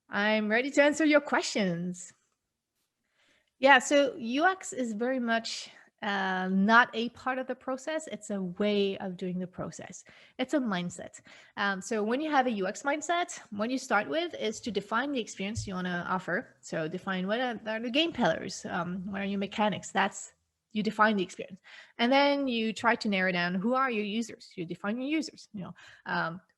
I'm ready to answer your questions. Yeah, so UX is very much not a part of the process. It's a way of doing the process. It's a mindset. So when you have a UX mindset, what you start with is to define the experience you want to offer. So define what are the game pillars, what are your mechanics. You define the experience, and then you try to narrow down who are your users. You define your users.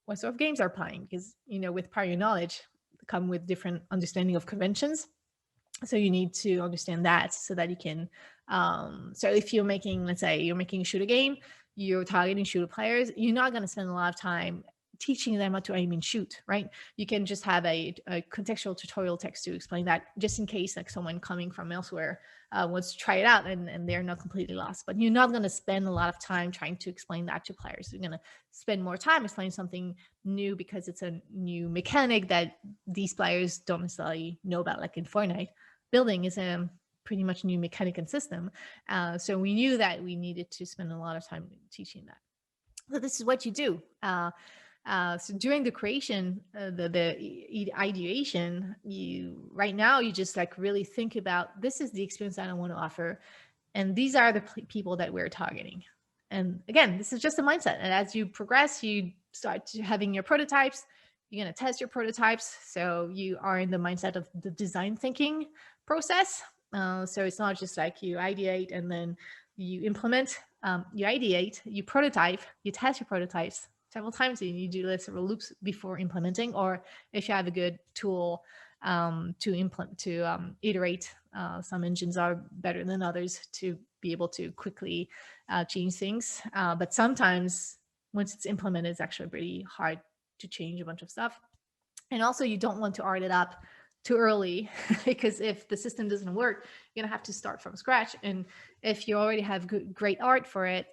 What sort of games are playing, because with prior knowledge come with different understanding of conventions. So you need to understand that so that you can so if you're making, let's say you're making a shooter game, you're targeting shooter players, you're not going to spend a lot of time teaching them how to aim and shoot, right? You can just have a contextual tutorial text to explain that, just in case like someone coming from elsewhere wants to try it out and they're not completely lost. But you're not going to spend a lot of time trying to explain that to players. You're going to spend more time explaining something new because it's a new mechanic that these players don't necessarily know about. Like in Fortnite, building is a pretty much new mechanic and system. So we knew that we needed to spend a lot of time teaching that. So this is what you do. So during the creation, the ideation, right now you just like really think about, this is the experience that I want to offer, and these are the people that we're targeting. And again, this is just a mindset. And as you progress, you start having your prototypes. You're going to test your prototypes. So you are in the mindset of the design thinking process. So it's not just like you ideate and then you implement. You ideate, you prototype, you test your prototypes several times, and you do several loops before implementing. Or if you have a good tool to iterate, some engines are better than others to be able to quickly change things. But sometimes once it's implemented, it's actually pretty hard to change a bunch of stuff. And also you don't want to art it up too early because if the system doesn't work, you're gonna have to start from scratch. And if you already have great art for it,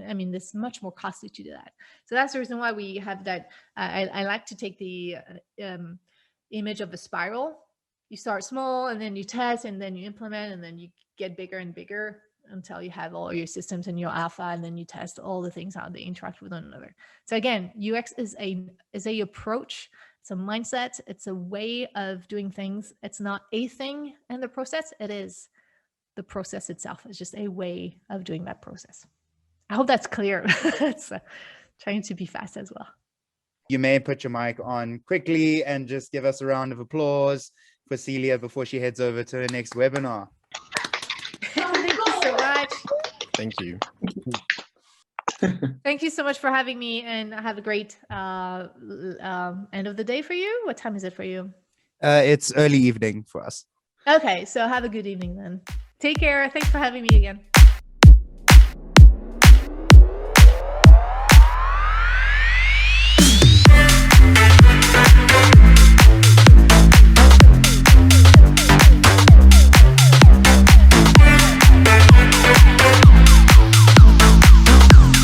I mean, this is much more costly to do that. So that's the reason why we have that. I like to take the image of a spiral. You start small and then you test and then you implement and then you get bigger and bigger until you have all your systems in your alpha, and then you test all the things, how they interact with one another. So again, UX is a approach. It's a mindset. It's a way of doing things. It's not a thing in the process. It is the process itself. It's just a way of doing that process. I hope that's clear. It's trying to be fast as well. You may put your mic on quickly and just give us a round of applause for Celia before she heads over to her next webinar. Thank you so much. Thank you. Thank you so much for having me, and have a great end of the day for you. What time is it for you? It's early evening for us. Okay, so have a good evening then. Take care. Thanks for having me again.